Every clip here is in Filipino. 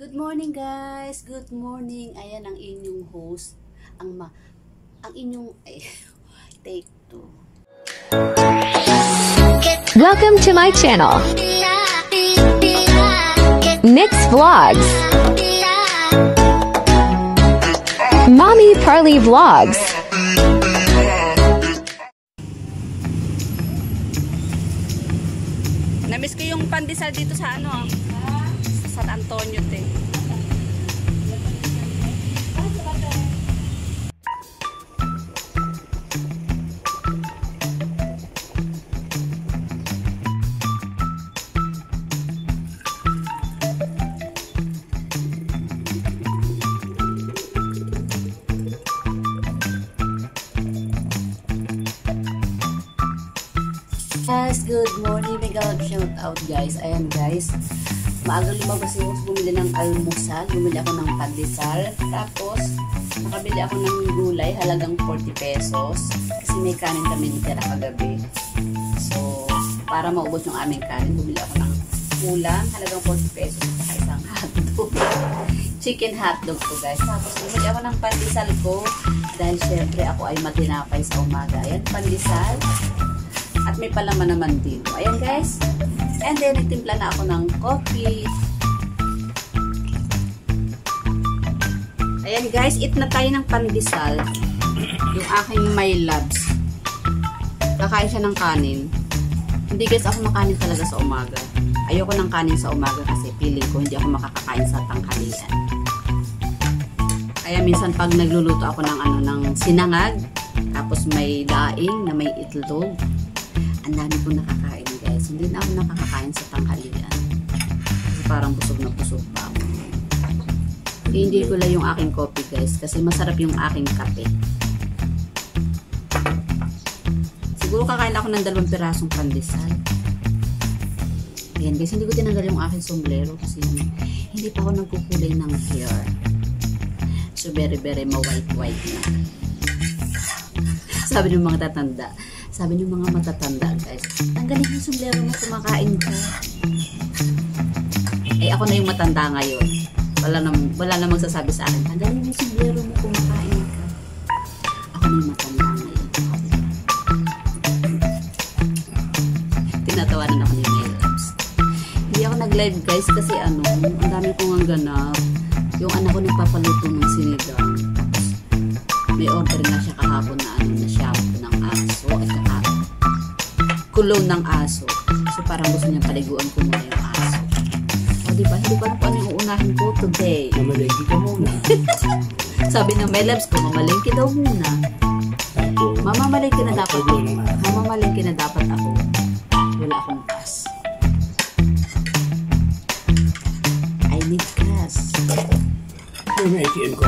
Good morning guys! Good morning! Ayan ang inyong host. Ang inyong... take two. Welcome to my channel. Nix Vlogs. Mommy Parley Vlogs. Namiss ko yung pandesal dito sa San Antonio te. Guys, good morning. Mega shout out guys. Ayan guys. Maaga lumabas yung bumili ng almusal. Bumili ako ng pandesal. Tapos, nakabili ako ng gulay. Halagang 40 pesos. Kasi may kanin kami nitira kagabi. So, para maubos yung aming kanin, bumili ako ng ulam. Halagang 40 pesos. At isang hotdog. Chicken hotdog to guys. Tapos, bumili ako ng pandesal ko. Dahil syempre ako ay matinapay sa umaga. Ayan, pandesal. At may palaman naman dito. Ayan guys. And then, nagtimpla na ako ng coffee. Ayan guys, eat na tayo ng pandesal. Yung aking my loves. Kakain siya ng kanin. Hindi guys, ako makanin talaga sa umaga. Ayoko ng kanin sa umaga kasi feeling ko hindi ako makakakain sa tanghalian. Kaya minsan pag nagluluto ako ng ng sinangag, tapos may daing na may itlog, ang dami ko nakakain guys. Hindi na ako nakakakain sa tanghalian. Kasi parang busog na busog pa ako. Hindi ko lang yung aking coffee guys. Kasi masarap yung aking kape. Siguro kakain ako ng 2 pirasong pandesal. Ayan guys, hindi ko tinanggal yung aking sombrero. Kasi hindi pa ako nagkukulay ng hair. So very ma-white na. Sabi ng mga tatanda. Sabi niyo mga matatanda guys, tanggalin yung sombrero mo, kumakain ka. Eh ako na yung matanda ngayon. Wala na magsasabi sa akin, tanggalin yung sombrero mo, kumakain ka. Ako na yung matanda ngayon. Tinatawanan ako ni my loves. Hindi ako nag-live guys kasi ang dami kong ang ganap. Yung anak ko nagpapaluto ng sinigang. May order na siya kahapon na shampoo ng aso at saka kulong ng aso. So parang gusto niya paliguan ko muna yung aso. O diba, hindi ko alam kung ano yung uunahin ko today. Mamalengke ka muna. Sabi ng my loves ko, mamalengke daw muna. Mamamalengke na dapat ako. Mamamalengke na dapat ako. Wala akong cash. I need cash. Ito yung ATM ko.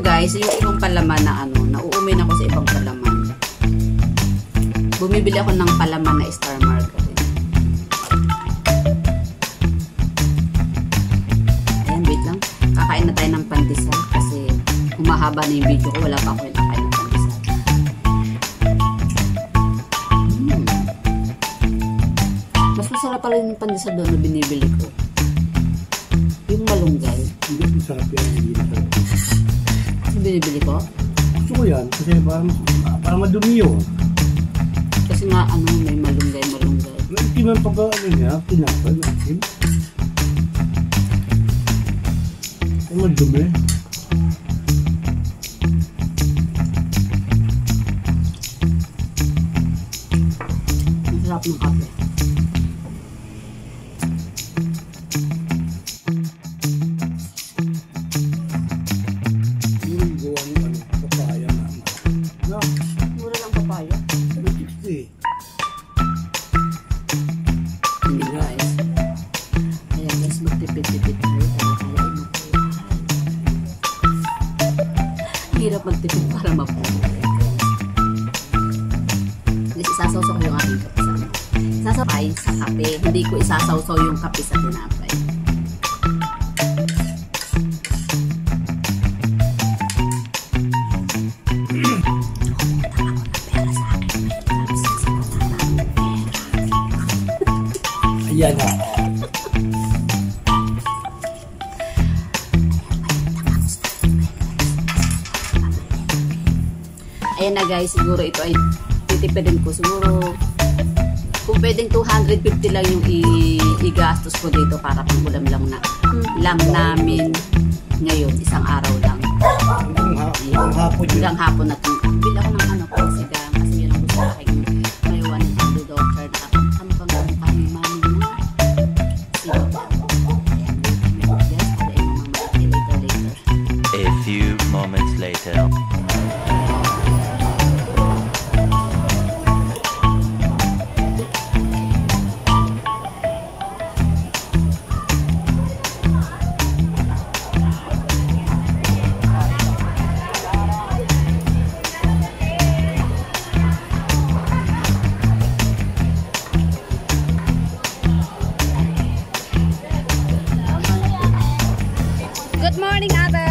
Guys, yung ibang palaman na nauumin ako sa ibang palaman. Bumibili ako ng palaman na Star Margarine. Ayan, wait lang. Kakain na tayo ng pandesal kasi humahaba na yung video ko. Wala pa ako yung kakain ng pandesal. Mas masarap pala yung pandesal doon na binibili ko. Yung malunggay. Hindi masarap yan. Hindi masarap. Binibili ko? Gusto ko yan kasi parang madumi yun. Kasi nga may malunggay. Hindi man pag niya, pinapal natin. Ang madumi. Masarap ng kape. Hirap magtipid para mapuhay. Isasawsaw ko yung aking kape sa Isasaway sa kape. Hindi ko isasawsaw yung kape sa tinapay. Ayan na guys, siguro ito ay titipidin ko. Siguro, kung pwedeng 250 lang yung igastos ko dito para pang ulam lang namin ngayon, isang araw lang. Hanggang hapon na ito. Bili ako ng ano, pansigang, kasi yun ang gusto sa akin. May one and only daughter na ano bang gawin kami mami na? Sige. Yes, pwede yung mga later. A few moments later. Good morning, Ate!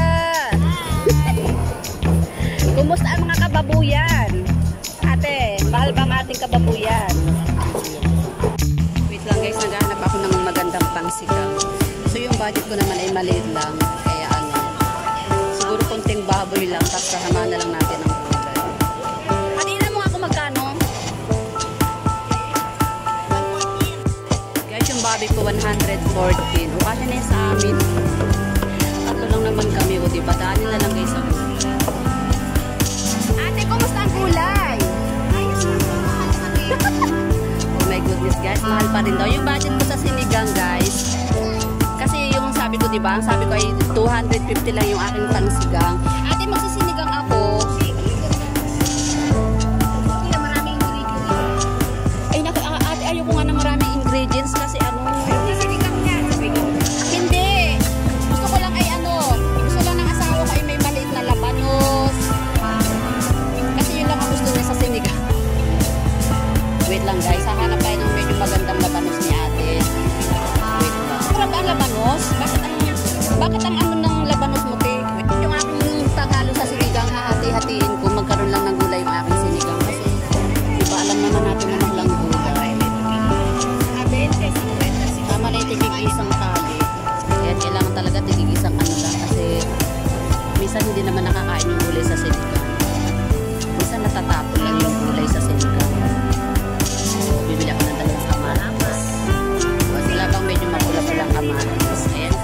Kumusta ang mga kababuyan? Ate, mahal bang ating kababuyan? Wait lang guys, naghahanap ako ng magandang pangsigang. So yung budget ko naman ay maliit lang. Kaya ano, siguro konting baboy lang, tapos kasama na lang natin ang gulay. Ate, ilan mo ako magkano? Guys, yung baboy ko 114. O kasi na yun sa amin. Tatlo lang naman kami, o diba? Daanin na lang guys ako. Ate, kumusta ang gulay? Oh my goodness guys, mahal pa rin daw. Yung budget ko sa sinigang guys, kasi yung sabi ko diba, ang sabi ko ay 250 lang yung aking pangsigang. Ate, magsisinigang ako. Maraming ingredients. Ay naku, ate, ayoko nga na maraming ingredients kasi ano, sinigang niya. Hindi. Gusto ko lang ay ano, gusto lang ng asawa ko ay may maliit na labanos. Kasi yun lang ang gusto niya sa sinigang. Wait lang guys, hahanap tayo ng medyo magandang labanos ni ate. Wait lang. Sarap ang labanos? Bakit ang ano ng labanos mo, te? Yung aking tagalo sa sinigang, hahati-hatiin ko, magkaroon lang ng gulay yung aking sinigang. Kasi, diba, alam naman natin na lang gulay. Tama na yung tigig-isang tali. Kaya kailangan talaga tigig-isang ano lang. Kasi, minsan hindi naman nakakain yung gulay sa sinigang. Minsan natatapon lang yung gulay sa sinigang. Bibili ako ng dalawang kamatis. Wala bang medyo mapula-pulang kamatis. Ayan.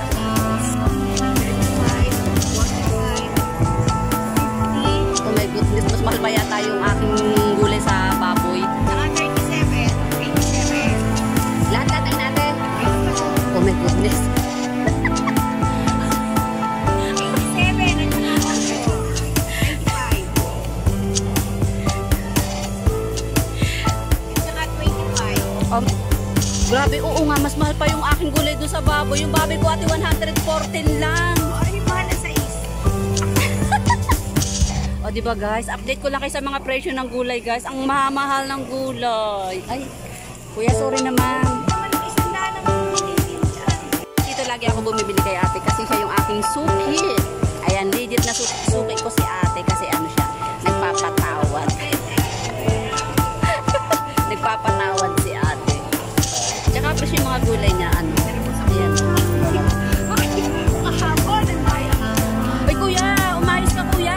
Oh my goodness, mas mahal pa yata yung aking gulay sa baboy. Saka 37, 87. Lahat ay natin. Oh my goodness. 87 at 95. Grabe, oo nga, mas mahal pa yung aking gulay doon sa baboy. Yung baboy ko ate 114 lang. Ay, mahal na sa is. O diba guys, update ko lang kayo sa mga presyo ng gulay guys. Ang mahal ng gulay. Ay, kuya sorry naman. Dito lagi ako bumibili kay ate kasi siya yung aking suki. Ayan, legit na suki ko si ate kasi ano siya, nagpapatawad. Nagpapatawad si ate. Tsaka presyo yung mga gulay niya, ano. Ayan. Ay kuya, umayos ka kuya.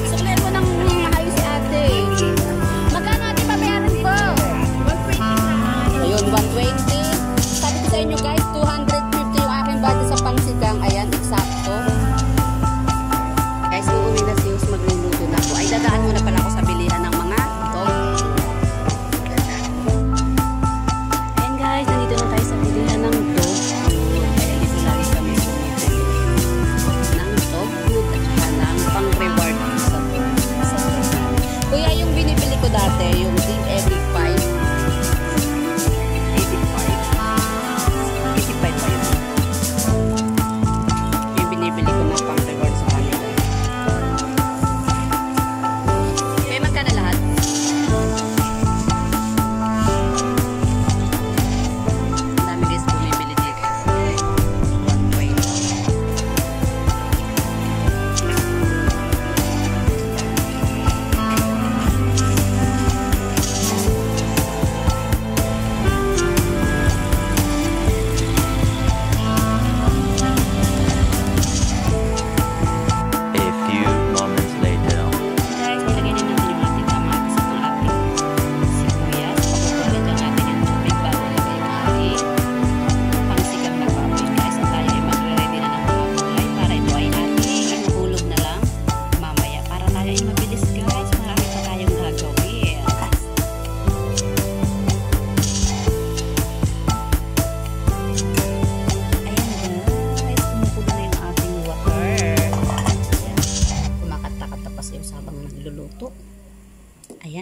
Suklihan mo ng maayos si ate. Magkano ate pabayaran ko? 120. Ayun, 120. Sabi ko sa inyo guys, 250 yung aking budget sa pangsigang. Ayan, eksakto.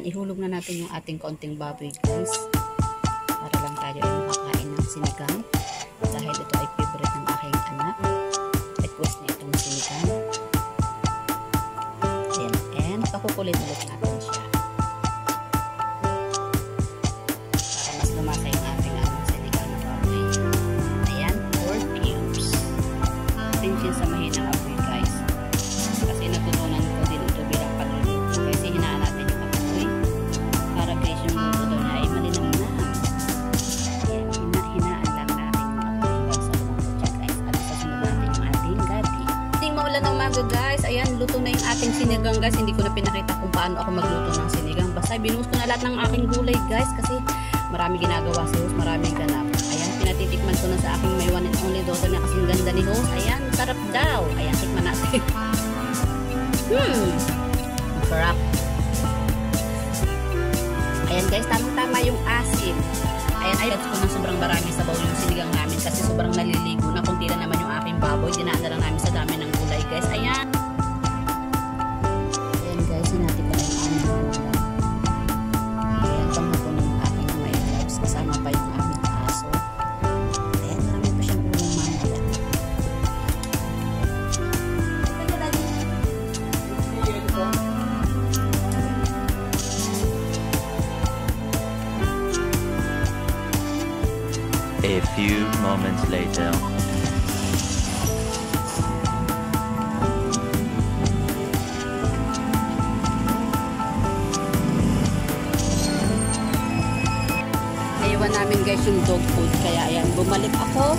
ihulog na natin yung ating kaunting baboy guys. Para lang tayo ay makakain ng sinigang. Dahil ito ay favorite ng aking anak. Request na itong sinigang. And pakukulit-ulit natin siya. Para mas lumasa yung ating sinigang na baboy. Ayan, 4 cubes. Attention sa mahinang apoy guys. Kasi natutunan ko din ito bilang pagluluto. Kasi hinaan natin yung apoy. Para guys yung luto daw niya ay malinamnam. Ayan, hinaan lang natin yung apoy para sa luto siya guys. At sasunod natin yung ating gabi. Hindi maulan ng umaga guys. Ayan, luto na yung ating sinigang guys. Hindi ko na pinakita kung paano ako magluto ng sinigang. Basta binuhos ko na lahat ng aking gulay guys. Kasi marami ginagawa si host. Maraming ganap. Ayan, pinatitikman ko na sa aking may one and only daughter na kasing ganda ni host. Ayan, sarap daw. Ayan, tikman natin. Sarap. Ayan guys, tamang-tama yung asin. Ayan, ay ko na sobrang marami sa bawl yung sinigang namin kasi sobrang naliligo na. Kunti na naman yung aking baboy. Dinaan na lang namin sa dami ng gulay guys. Ayan. Ayan guys, hinati pa na yung aming gulay. Ayan, panghapon ng aking may loves. Kasama pa yung aming aso. Ayan, marami pa siyang ulang mamaya. A few moments later. Naiwan namin guys yung dog food. Kaya ayan, bumalik ako